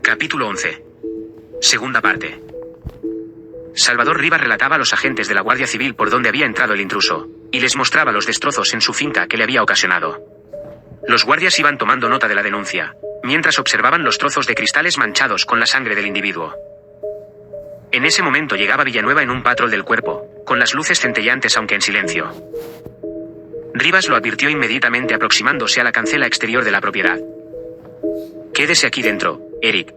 Capítulo 11. Segunda parte. Salvador Rivas relataba a los agentes de la Guardia Civil por dónde había entrado el intruso, y les mostraba los destrozos en su finca que le había ocasionado. Los guardias iban tomando nota de la denuncia, mientras observaban los trozos de cristales manchados con la sangre del individuo. En ese momento llegaba Villanueva en un patrol del cuerpo, con las luces centellantes aunque en silencio. Rivas lo advirtió inmediatamente aproximándose a la cancela exterior de la propiedad. «Quédese aquí dentro, Eric»,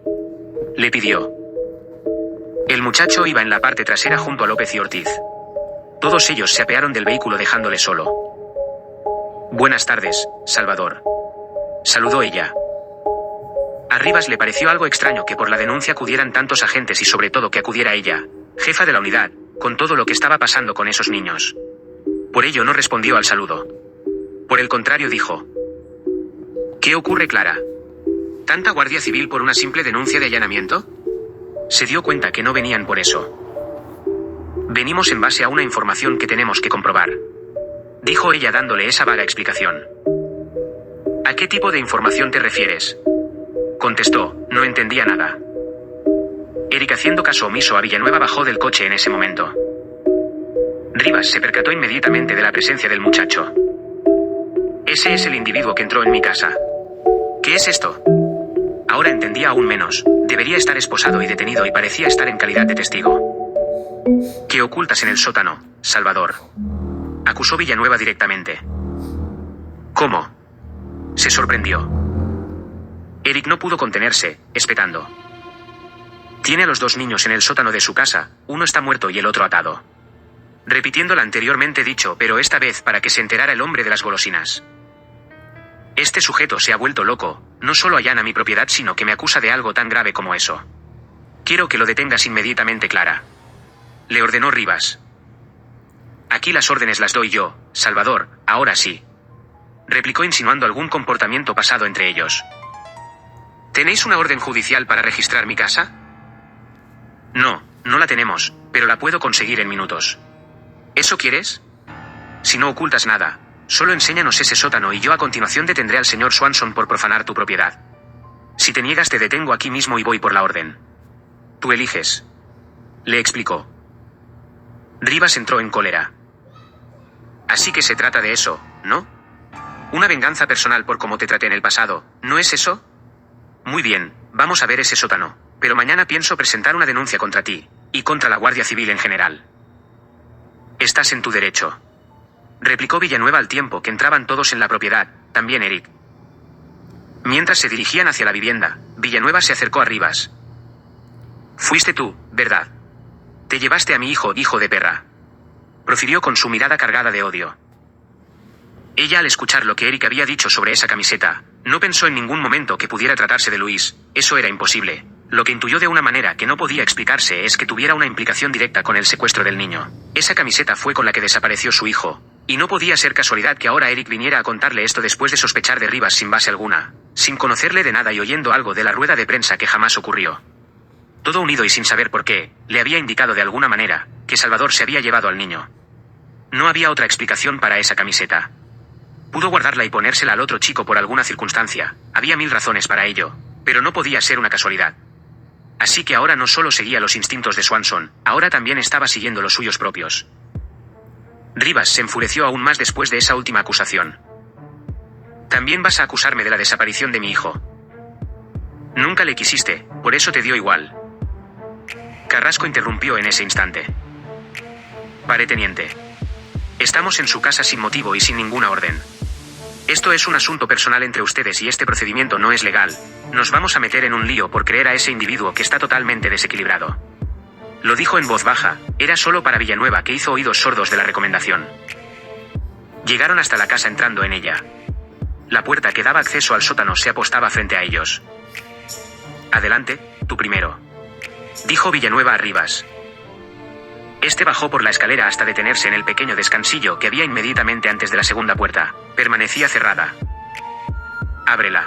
le pidió. El muchacho iba en la parte trasera junto a López y Ortiz. Todos ellos se apearon del vehículo dejándole solo. «Buenas tardes, Salvador», saludó ella. A Rivas le pareció algo extraño que por la denuncia acudieran tantos agentes y sobre todo que acudiera ella, jefa de la unidad, con todo lo que estaba pasando con esos niños. Por ello no respondió al saludo. Por el contrario dijo: «¿Qué ocurre, Clara? ¿Tanta guardia civil por una simple denuncia de allanamiento?» Se dio cuenta que no venían por eso. «Venimos en base a una información que tenemos que comprobar», dijo ella dándole esa vaga explicación. «¿A qué tipo de información te refieres?», contestó, no entendía nada. Eric, haciendo caso omiso a Villanueva, bajó del coche en ese momento. Rivas se percató inmediatamente de la presencia del muchacho. «Ese es el individuo que entró en mi casa». «¿Qué es esto?». Ahora entendía aún menos. Debería estar esposado y detenido y parecía estar en calidad de testigo. «¿Qué ocultas en el sótano, Salvador?», acusó Villanueva directamente. «¿Cómo?», se sorprendió. Eric no pudo contenerse, espetando. «Tiene a los dos niños en el sótano de su casa, uno está muerto y el otro atado», repitiendo lo anteriormente dicho, pero esta vez para que se enterara el hombre de las golosinas. «Este sujeto se ha vuelto loco, no solo allana mi propiedad sino que me acusa de algo tan grave como eso. Quiero que lo detengas inmediatamente, Clara», le ordenó Rivas. «Aquí las órdenes las doy yo, Salvador, ahora sí», replicó insinuando algún comportamiento pasado entre ellos. «¿Tenéis una orden judicial para registrar mi casa?». «No, no la tenemos, pero la puedo conseguir en minutos». «¿Eso quieres? Si no ocultas nada, solo enséñanos ese sótano y yo a continuación detendré al señor Swanson por profanar tu propiedad. Si te niegas te detengo aquí mismo y voy por la orden. Tú eliges», le explicó. Rivas entró en cólera. «Así que se trata de eso, ¿no? Una venganza personal por cómo te traté en el pasado, ¿no es eso? Muy bien, vamos a ver ese sótano, pero mañana pienso presentar una denuncia contra ti, y contra la Guardia Civil en general». «Estás en tu derecho», replicó Villanueva al tiempo que entraban todos en la propiedad, también Eric. Mientras se dirigían hacia la vivienda, Villanueva se acercó a Rivas. «Fuiste tú, ¿verdad? Te llevaste a mi hijo, hijo de perra», profirió con su mirada cargada de odio. Ella, al escuchar lo que Eric había dicho sobre esa camiseta, no pensó en ningún momento que pudiera tratarse de Luis, eso era imposible. Lo que intuyó de una manera que no podía explicarse es que tuviera una implicación directa con el secuestro del niño. Esa camiseta fue con la que desapareció su hijo, y no podía ser casualidad que ahora Eric viniera a contarle esto después de sospechar de Rivas sin base alguna, sin conocerle de nada y oyendo algo de la rueda de prensa que jamás ocurrió. Todo unido y sin saber por qué, le había indicado de alguna manera que Salvador se había llevado al niño. No había otra explicación para esa camiseta. Pudo guardarla y ponérsela al otro chico por alguna circunstancia, había mil razones para ello, pero no podía ser una casualidad. Así que ahora no solo seguía los instintos de Swanson, ahora también estaba siguiendo los suyos propios. Rivas se enfureció aún más después de esa última acusación. «¿También vas a acusarme de la desaparición de mi hijo? Nunca le quisiste, por eso te dio igual». Carrasco interrumpió en ese instante. «Pare, teniente. Estamos en su casa sin motivo y sin ninguna orden. Esto es un asunto personal entre ustedes y este procedimiento no es legal. Nos vamos a meter en un lío por creer a ese individuo que está totalmente desequilibrado». Lo dijo en voz baja, era solo para Villanueva, que hizo oídos sordos de la recomendación. Llegaron hasta la casa entrando en ella. La puerta que daba acceso al sótano se apostaba frente a ellos. «Adelante, tú primero», dijo Villanueva a Rivas. Este bajó por la escalera hasta detenerse en el pequeño descansillo que había inmediatamente antes de la segunda puerta. Permanecía cerrada. «Ábrela»,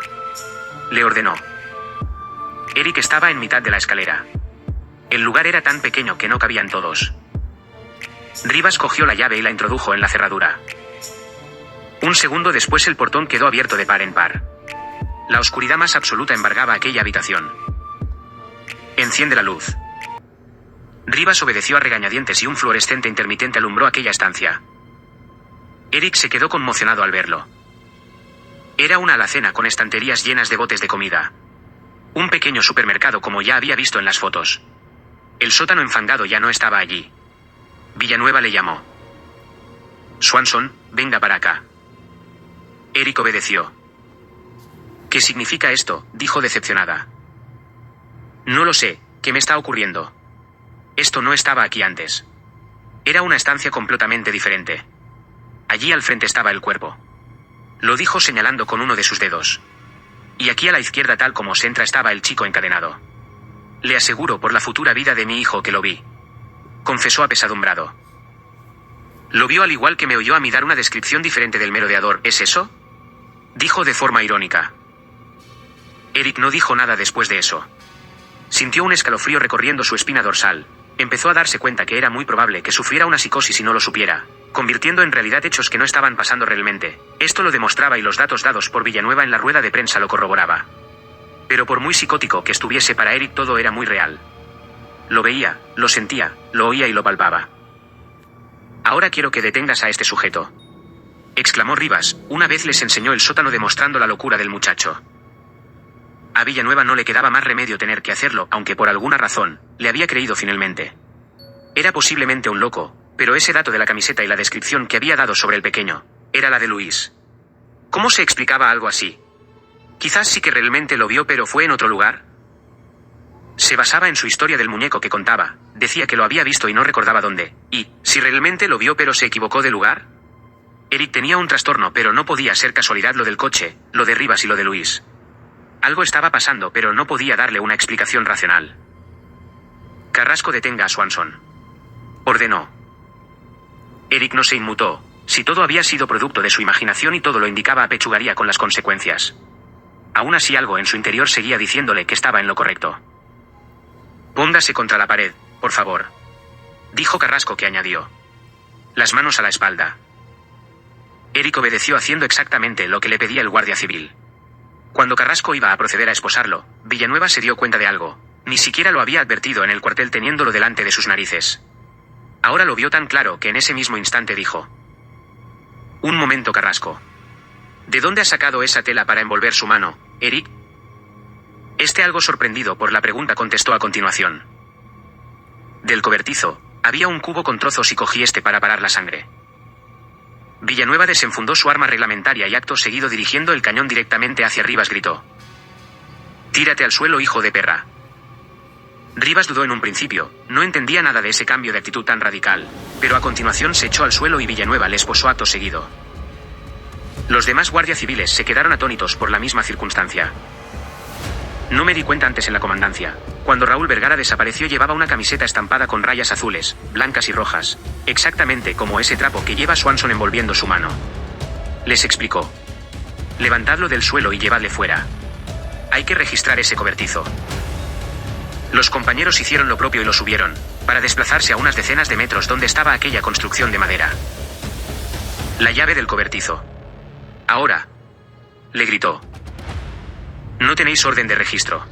le ordenó. Eric estaba en mitad de la escalera. El lugar era tan pequeño que no cabían todos. Rivas cogió la llave y la introdujo en la cerradura. Un segundo después el portón quedó abierto de par en par. La oscuridad más absoluta embargaba aquella habitación. Enciende la luz. Rivas obedeció a regañadientes y un fluorescente intermitente alumbró aquella estancia. Eric se quedó conmocionado al verlo. Era una alacena con estanterías llenas de botes de comida. Un pequeño supermercado como ya había visto en las fotos. El sótano enfangado ya no estaba allí. Villanueva le llamó. Swanson, venga para acá. Eric obedeció. ¿Qué significa esto?, dijo decepcionada. No lo sé, ¿qué me está ocurriendo? Esto no estaba aquí antes. Era una estancia completamente diferente. Allí al frente estaba el cuerpo. Lo dijo señalando con uno de sus dedos. Y aquí a la izquierda, tal como se entra, estaba el chico encadenado. Le aseguro por la futura vida de mi hijo que lo vi. Confesó apesadumbrado. Lo vio al igual que me oyó a mí dar una descripción diferente del merodeador, ¿es eso? Dijo de forma irónica. Eric no dijo nada después de eso. Sintió un escalofrío recorriendo su espina dorsal. Empezó a darse cuenta que era muy probable que sufriera una psicosis y no lo supiera, convirtiendo en realidad hechos que no estaban pasando realmente. Esto lo demostraba y los datos dados por Villanueva en la rueda de prensa lo corroboraba. Pero por muy psicótico que estuviese para Eric, todo era muy real. Lo veía, lo sentía, lo oía y lo palpaba. Ahora quiero que detengas a este sujeto, exclamó Rivas, una vez les enseñó el sótano demostrando la locura del muchacho. A Villanueva no le quedaba más remedio tener que hacerlo, aunque por alguna razón, le había creído finalmente. Era posiblemente un loco, pero ese dato de la camiseta y la descripción que había dado sobre el pequeño, era la de Luis. ¿Cómo se explicaba algo así? Quizás sí que realmente lo vio, pero fue en otro lugar. Se basaba en su historia del muñeco que contaba, decía que lo había visto y no recordaba dónde, y, si realmente lo vio pero se equivocó de lugar. Eric tenía un trastorno, pero no podía ser casualidad lo del coche, lo de Rivas y lo de Luis. Algo estaba pasando, pero no podía darle una explicación racional. Carrasco, detenga a Swanson, ordenó. Eric no se inmutó. Si todo había sido producto de su imaginación y todo lo indicaba, apechugaría con las consecuencias. Aún así, algo en su interior seguía diciéndole que estaba en lo correcto. Póngase contra la pared, por favor, dijo Carrasco, que añadió. Las manos a la espalda. Eric obedeció haciendo exactamente lo que le pedía el guardia civil. Cuando Carrasco iba a proceder a esposarlo, Villanueva se dio cuenta de algo. Ni siquiera lo había advertido en el cuartel teniéndolo delante de sus narices. Ahora lo vio tan claro que en ese mismo instante dijo: un momento, Carrasco. ¿De dónde ha sacado esa tela para envolver su mano, Eric? Este, algo sorprendido por la pregunta, contestó a continuación. Del cobertizo, había un cubo con trozos y cogí este para parar la sangre. Villanueva desenfundó su arma reglamentaria y acto seguido, dirigiendo el cañón directamente hacia Rivas, gritó: tírate al suelo, hijo de perra. Rivas dudó en un principio, no entendía nada de ese cambio de actitud tan radical, pero a continuación se echó al suelo y Villanueva le esposó acto seguido. Los demás guardias civiles se quedaron atónitos por la misma circunstancia. No me di cuenta antes en la comandancia. Cuando Raúl Vergara desapareció llevaba una camiseta estampada con rayas azules, blancas y rojas, exactamente como ese trapo que lleva Swanson envolviendo su mano. Les explicó: levantadlo del suelo y llevadle fuera. Hay que registrar ese cobertizo. Los compañeros hicieron lo propio y lo subieron, para desplazarse a unas decenas de metros donde estaba aquella construcción de madera. La llave del cobertizo. Ahora, le gritó. No tenéis orden de registro,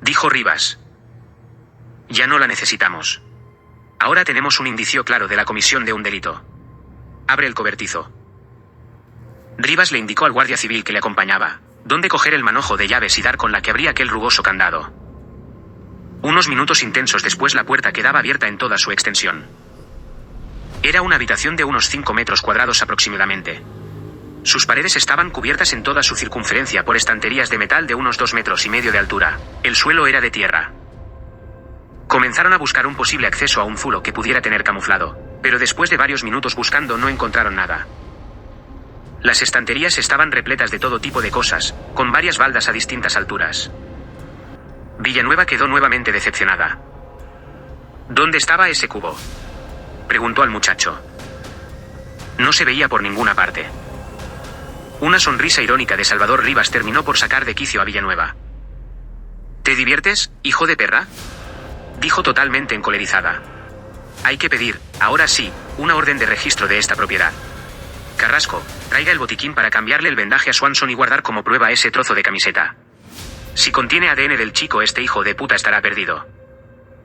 dijo Rivas. Ya no la necesitamos. Ahora tenemos un indicio claro de la comisión de un delito. Abre el cobertizo. Rivas le indicó al guardia civil que le acompañaba dónde coger el manojo de llaves y dar con la que abría aquel rugoso candado. Unos minutos intensos después, la puerta quedaba abierta en toda su extensión. Era una habitación de unos 5 metros cuadrados aproximadamente. Sus paredes estaban cubiertas en toda su circunferencia por estanterías de metal de unos 2,5 metros de altura. El suelo era de tierra. Comenzaron a buscar un posible acceso a un zulo que pudiera tener camuflado, pero después de varios minutos buscando no encontraron nada. Las estanterías estaban repletas de todo tipo de cosas, con varias baldas a distintas alturas. Villanueva quedó nuevamente decepcionada. ¿Dónde estaba ese cubo?, preguntó al muchacho. No se veía por ninguna parte. Una sonrisa irónica de Salvador Rivas terminó por sacar de quicio a Villanueva. ¿Te diviertes, hijo de perra?, dijo totalmente encolerizada. Hay que pedir, ahora sí, una orden de registro de esta propiedad. Carrasco, traiga el botiquín para cambiarle el vendaje a Swanson y guardar como prueba ese trozo de camiseta. Si contiene ADN del chico, este hijo de puta estará perdido.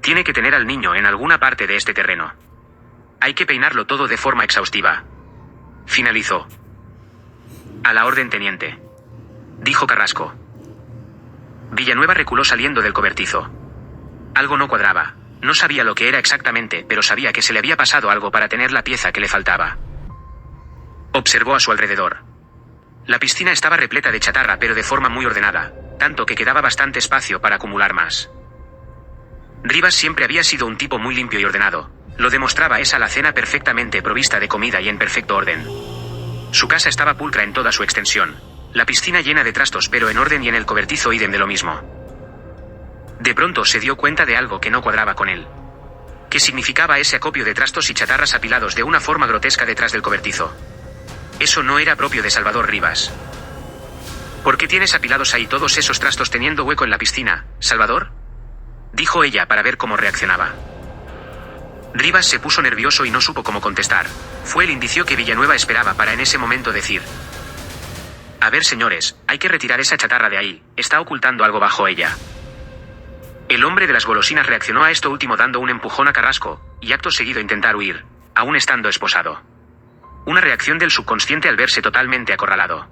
Tiene que tener al niño en alguna parte de este terreno. Hay que peinarlo todo de forma exhaustiva. Finalizó. A la orden, teniente. Dijo Carrasco. Villanueva reculó saliendo del cobertizo. Algo no cuadraba. No sabía lo que era exactamente, pero sabía que se le había pasado algo para tener la pieza que le faltaba. Observó a su alrededor. La piscina estaba repleta de chatarra, pero de forma muy ordenada, tanto que quedaba bastante espacio para acumular más. Rivas siempre había sido un tipo muy limpio y ordenado. Lo demostraba esa alacena perfectamente provista de comida y en perfecto orden. Su casa estaba pulcra en toda su extensión. La piscina llena de trastos pero en orden, y en el cobertizo ídem de lo mismo. De pronto se dio cuenta de algo que no cuadraba con él. ¿Qué significaba ese acopio de trastos y chatarras apilados de una forma grotesca detrás del cobertizo? Eso no era propio de Salvador Rivas. ¿Por qué tienes apilados ahí todos esos trastos teniendo hueco en la piscina, Salvador? Dijo ella para ver cómo reaccionaba. Rivas se puso nervioso y no supo cómo contestar. Fue el indicio que Villanueva esperaba para en ese momento decir: a ver, señores, hay que retirar esa chatarra de ahí, está ocultando algo bajo ella. El hombre de las golosinas reaccionó a esto último dando un empujón a Carrasco, y acto seguido intentar huir, aún estando esposado. Una reacción del subconsciente al verse totalmente acorralado.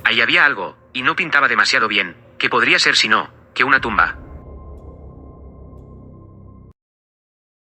Ahí había algo, y no pintaba demasiado bien, que podría ser sino que una tumba.